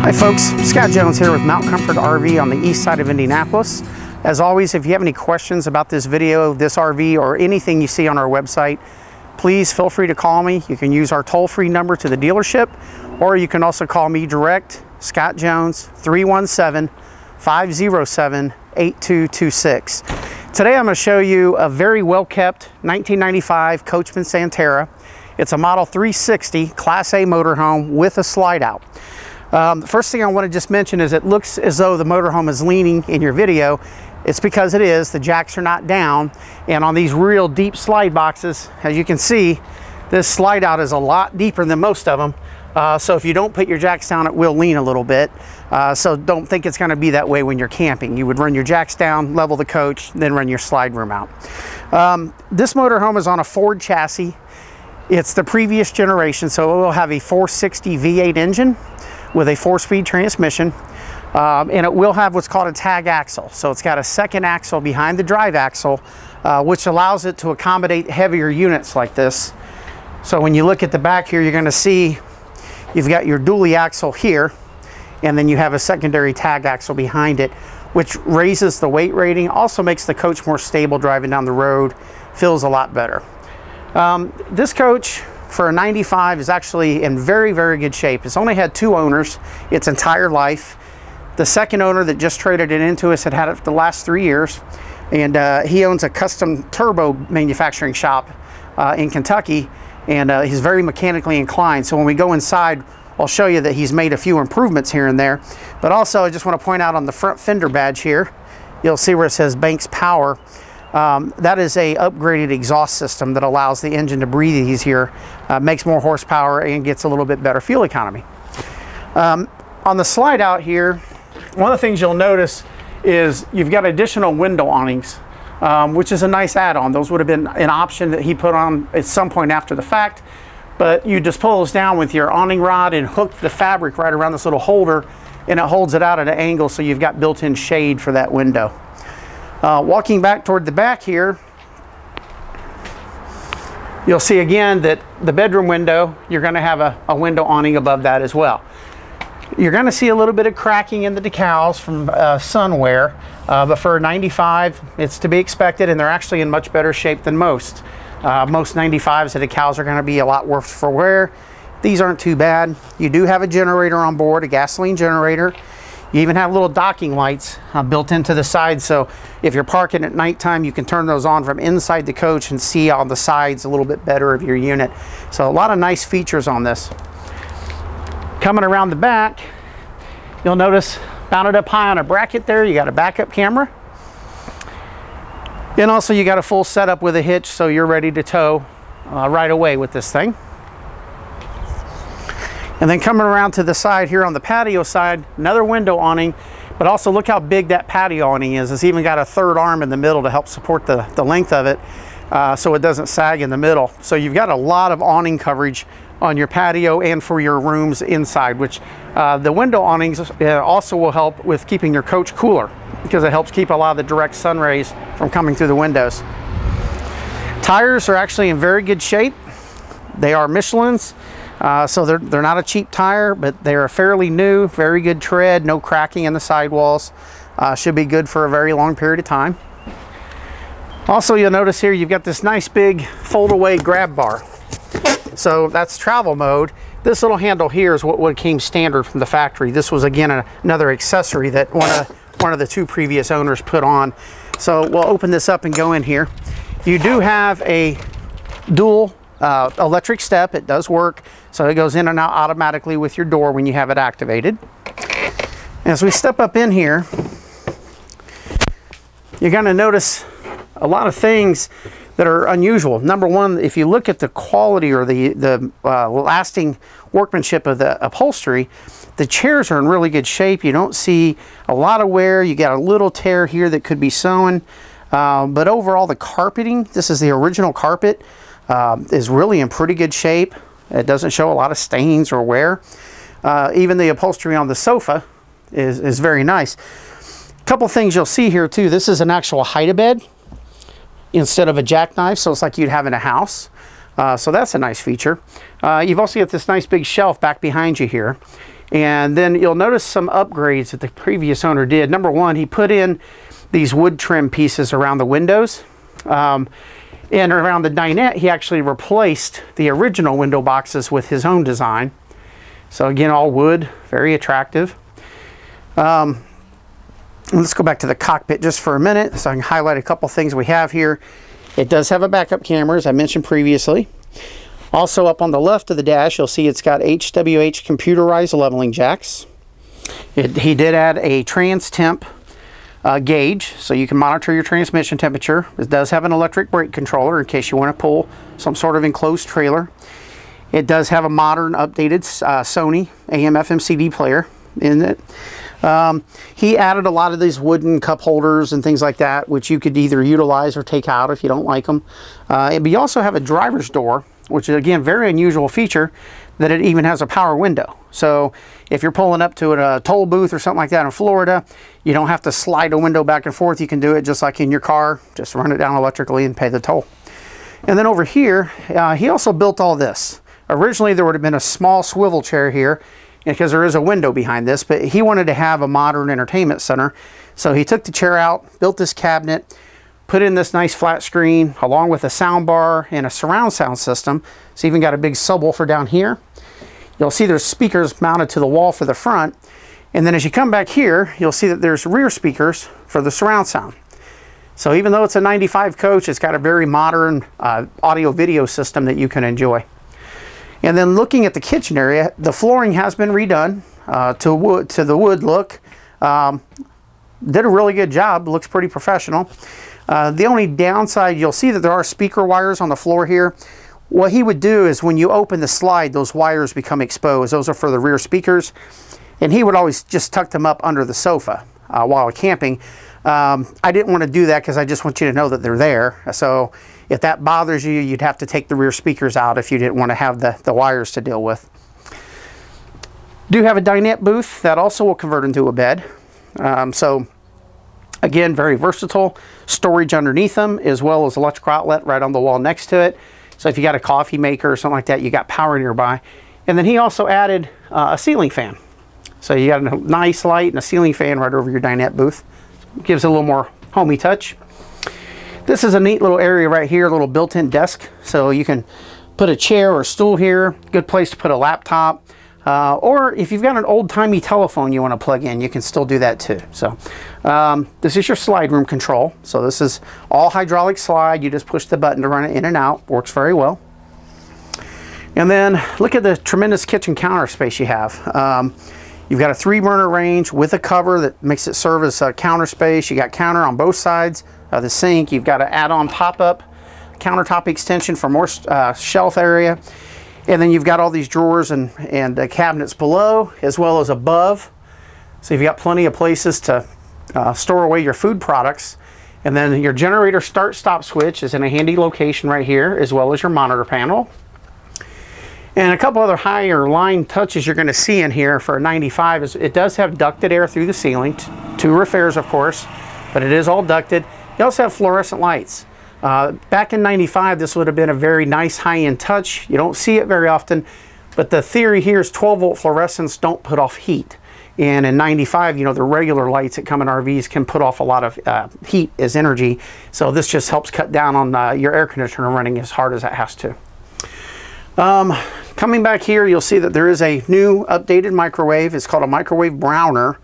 Hi folks, Scott Jones here with Mount Comfort RV on the east side of Indianapolis. As always, if you have any questions about this video, this RV, or anything you see on our website, please feel free to call me. You can use our toll-free number to the dealership, or you can also call me direct, Scott Jones, 317-507-8226. Today I'm going to show you a very well-kept 1995 Coachmen Santara. It's a Model 360 Class A motorhome with a slide-out. The first thing I want to just mention is it looks as though the motorhome is leaning in your video. It's because it is. The jacks are not down, and on these real deep slide boxes, as you can see, this slide out is a lot deeper than most of them. So if you don't put your jacks down, it will lean a little bit. So don't think it's going to be that way when you're camping. You would run your jacks down, level the coach, then run your slide room out. This motorhome is on a Ford chassis. It's the previous generation, so it will have a 460 V8 engine with a 4-speed transmission, and it will have what's called a tag axle. So it's got a second axle behind the drive axle, which allows it to accommodate heavier units like this. So when you look at the back here, you're going to see you've got your dually axle here, and then you have a secondary tag axle behind it, which raises the weight rating, also makes the coach more stable driving down the road, feels a lot better. This coach for a 95 is actually in very, very good shape. It's only had 2 owners its entire life. The second owner that just traded it into us had it for the last 3 years, and he owns a custom turbo manufacturing shop in Kentucky, and he's very mechanically inclined. So when we go inside, I'll show you that he's made a few improvements here and there. But also I just want to point out on the front fender badge here, you'll see where it says Banks Power. That is a upgraded exhaust system that allows the engine to breathe easier, makes more horsepower, and gets a little bit better fuel economy. On the slide out here, one of the things you'll notice is you've got additional window awnings, which is a nice add-on. Those would have been an option that he put on at some point after the fact, but you just pull those down with your awning rod and hook the fabric right around this little holder, and it holds it out at an angle, so you've got built-in shade for that window. Walking back toward the back here, you'll see again that the bedroom window, you're going to have a window awning above that as well. You're going to see a little bit of cracking in the decals from sun wear, but for a 95, it's to be expected, and they're actually in much better shape than most. Most 95s, the decals are going to be a lot worse for wear. These aren't too bad. You do have a generator on board, a gasoline generator. You even have little docking lights built into the side, so if you're parking at nighttime, you can turn those on from inside the coach and see on the sides a little bit better of your unit. So a lot of nice features on this. Coming around the back, you'll notice mounted up high on a bracket there, you got a backup camera. And also you got a full setup with a hitch, so you're ready to tow right away with this thing. And then coming around to the side here on the patio side, another window awning, but also look how big that patio awning is. It's even got a third arm in the middle to help support the length of it, so it doesn't sag in the middle. So you've got a lot of awning coverage on your patio and for your rooms inside, which the window awnings also will help with keeping your coach cooler, because it helps keep a lot of the direct sun rays from coming through the windows. Tires are actually in very good shape. They are Michelin's. So they're not a cheap tire, but they're fairly new, very good tread, no cracking in the sidewalls. Should be good for a very long period of time. Also, you'll notice here you've got this nice big fold-away grab bar. So that's travel mode. This little handle here is what came standard from the factory. This was, again, another accessory that one of the 2 previous owners put on. So we'll open this up and go in here. You do have a dual electric step. It does work, so it goes in and out automatically with your door when you have it activated. As we step up in here, you're going to notice a lot of things that are unusual. Number one, if you look at the quality or the lasting workmanship of the upholstery, the chairs are in really good shape. You don't see a lot of wear. You got a little tear here that could be sewn, but overall the carpeting, this is the original carpet, is really in pretty good shape. It doesn't show a lot of stains or wear. Even the upholstery on the sofa is very nice. A couple things you'll see here too. This is an actual hide-a-bed instead of a jackknife, so it's like you'd have in a house. So that's a nice feature. You've also got this nice big shelf back behind you here. And then you'll notice some upgrades that the previous owner did. Number one, he put in these wood trim pieces around the windows. And around the dinette, he actually replaced the original window boxes with his own design. So again, all wood, very attractive. Let's go back to the cockpit just for a minute so I can highlight a couple things we have here. It does have a backup camera, as I mentioned previously. Also up on the left of the dash, you'll see it's got HWH computerized leveling jacks. He did add a trans temp gauge, so you can monitor your transmission temperature. It does have an electric brake controller in case you want to pull some sort of enclosed trailer. It does have a modern, updated Sony AM/FM CD player in it. He added a lot of these wooden cup holders and things like that, which you could either utilize or take out if you don't like them. But you also have a driver's door, which is again very unusual feature, that it even has a power window. So if you're pulling up to a toll booth or something like that in Florida, you don't have to slide a window back and forth. You can do it just like in your car, just run it down electrically and pay the toll. And then over here, he also built all this. Originally there would have been a small swivel chair here because there is a window behind this, but he wanted to have a modern entertainment center. So he took the chair out, built this cabinet, put in this nice flat screen along with a sound bar and a surround sound system. It's even got a big subwoofer down here. You'll see there's speakers mounted to the wall for the front. And then as you come back here, you'll see that there's rear speakers for the surround sound. So even though it's a 95 coach, it's got a very modern audio video system that you can enjoy. And then looking at the kitchen area, the flooring has been redone to the wood look. Did a really good job, looks pretty professional. The only downside, you'll see that there are speaker wires on the floor here. What he would do is when you open the slide, those wires become exposed. Those are for the rear speakers. And he would always just tuck them up under the sofa while camping. I didn't want to do that because I just want you to know that they're there. So if that bothers you, you'd have to take the rear speakers out if you didn't want to have the wires to deal with. Do have a dinette booth that also will convert into a bed. So again, very versatile. Storage underneath them, as well as electrical outlet right on the wall next to it. So if you got a coffee maker or something like that, you got power nearby. And then he also added a ceiling fan. So you got a nice light and a ceiling fan right over your dinette booth. Gives it a little more homey touch. This is a neat little area right here, a little built-in desk. So you can put a chair or a stool here. Good place to put a laptop. Or if you've got an old-timey telephone you want to plug in, you can still do that too. So this is your slide room control. So this is all hydraulic slide. You just push the button to run it in and out. Works very well. And then look at the tremendous kitchen counter space you have. You've got a 3-burner range with a cover that makes it serve as a counter space. You got counter on both sides of the sink. You've got an add-on pop-up countertop extension for more shelf area. And then you've got all these drawers and cabinets below as well as above. So you've got plenty of places to store away your food products. And then your generator start-stop switch is in a handy location right here, as well as your monitor panel. And a couple other higher line touches you're going to see in here for a 95 is it does have ducted air through the ceiling. 2 repairs, of course, but it is all ducted. You also have fluorescent lights. Back in 95, this would have been a very nice high-end touch. You don't see it very often, but the theory here is 12-volt fluorescents don't put off heat. And in 95, you know, the regular lights that come in RVs can put off a lot of heat as energy. So this just helps cut down on your air conditioner running as hard as it has to. Coming back here, you'll see that there is a new updated microwave. It's called a microwave browner.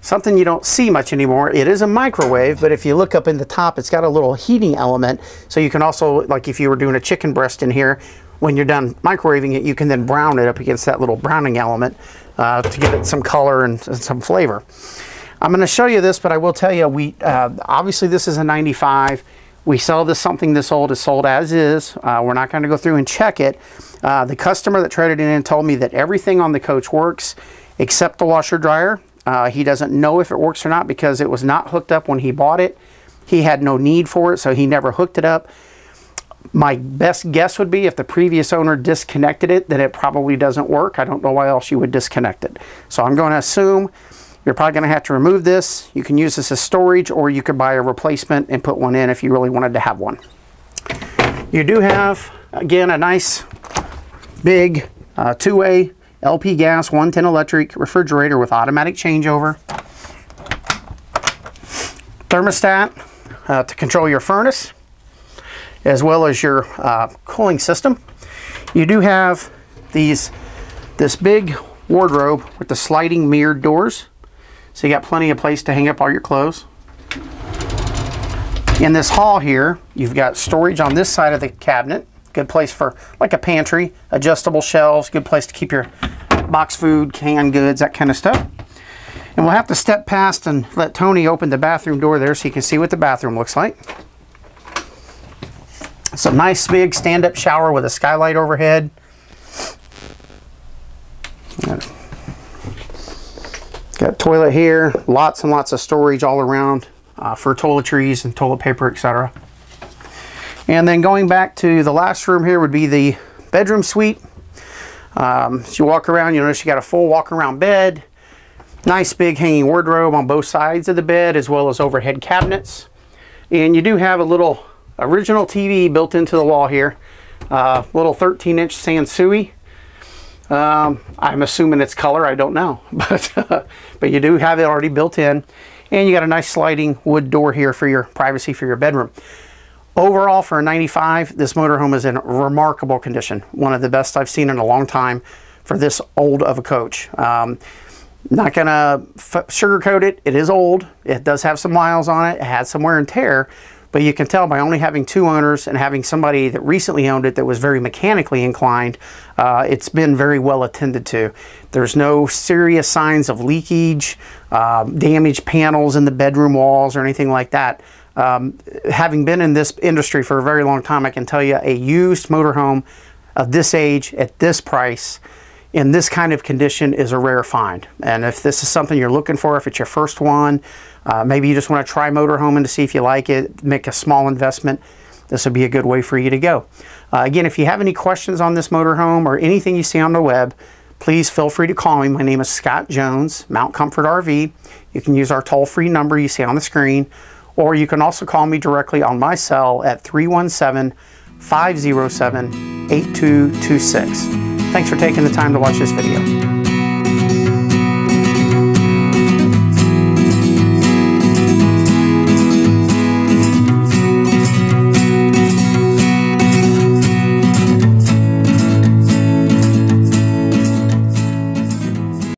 Something you don't see much anymore. It is a microwave, but if you look up in the top, it's got a little heating element. So you can also, like if you were doing a chicken breast in here, when you're done microwaving it, you can then brown it up against that little browning element to give it some color and some flavor. I'm going to show you this, but I will tell you, obviously this is a 95. We sell this, something this old is sold as is. We're not going to go through and check it. The customer that traded it in told me that everything on the coach works except the washer dryer. He doesn't know if it works or not because it was not hooked up when he bought it. He had no need for it, so he never hooked it up. My best guess would be if the previous owner disconnected it, then it probably doesn't work. I don't know why else you would disconnect it. So I'm going to assume you're probably going to have to remove this. You can use this as storage, or you could buy a replacement and put one in if you really wanted to have one. You do have, again, a nice big two-way LP gas, 110 electric refrigerator with automatic changeover. Thermostat to control your furnace, as well as your cooling system. You do have this big wardrobe with the sliding mirrored doors, so you got plenty of place to hang up all your clothes. In this hall here, you've got storage on this side of the cabinet. Good place for like a pantry, adjustable shelves, good place to keep your box food, canned goods, that kind of stuff. And we'll have to step past and let Tony open the bathroom door there so you can see what the bathroom looks like. It's a nice big stand-up shower with a skylight overhead. Got a toilet here, lots and lots of storage all around for toiletries and toilet paper, etc. And then going back to the last room here would be the bedroom suite. As you walk around, you notice you got a full walk-around bed, nice big hanging wardrobe on both sides of the bed, as well as overhead cabinets. And you do have a little original TV built into the wall here, little 13-inch Sansui. I'm assuming it's color, I don't know, but you do have it already built in. And you got a nice sliding wood door here for your privacy for your bedroom. Overall, for a 95, this motorhome is in remarkable condition. One of the best I've seen in a long time for this old of a coach. Not gonna sugarcoat it, it is old. It does have some miles on it, it had some wear and tear, but you can tell by only having 2 owners and having somebody that recently owned it that was very mechanically inclined, it's been very well attended to. There's no serious signs of leakage, damaged panels in the bedroom walls or anything like that. Having been in this industry for a very long time, I can tell you a used motorhome of this age at this price in this kind of condition is a rare find. And if this is something you're looking for, if it's your first one, maybe you just want to try motorhoming to see if you like it, make a small investment, this would be a good way for you to go. Again, if you have any questions on this motorhome or anything you see on the web, please feel free to call me. My name is Scott Jones, Mount Comfort RV. You can use our toll-free number you see on the screen, or you can also call me directly on my cell at 317-507-8226. Thanks for taking the time to watch this video.